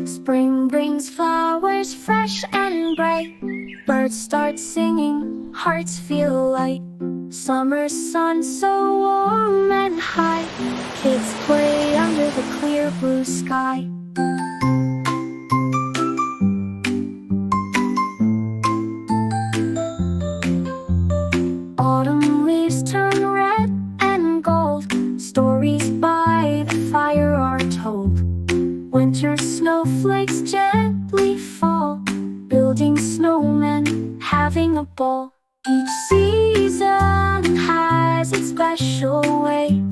Spring brings flowers fresh and bright. Birds start singing, hearts feel light. Summer sun so warm and high. Kids play under the clear blue sky. Autumn leaves turn red and gold. Stories by the fire are told. Winter snowflakes gently fall, building snowmen, having a ball. Each season has its special way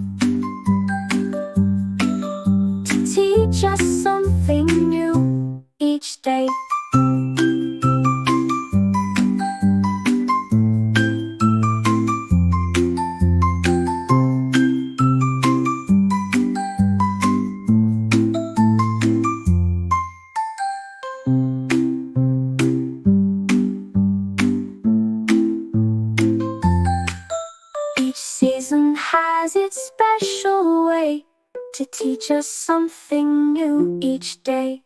to teach us something new each day. Each season has its special way to teach us something new each day.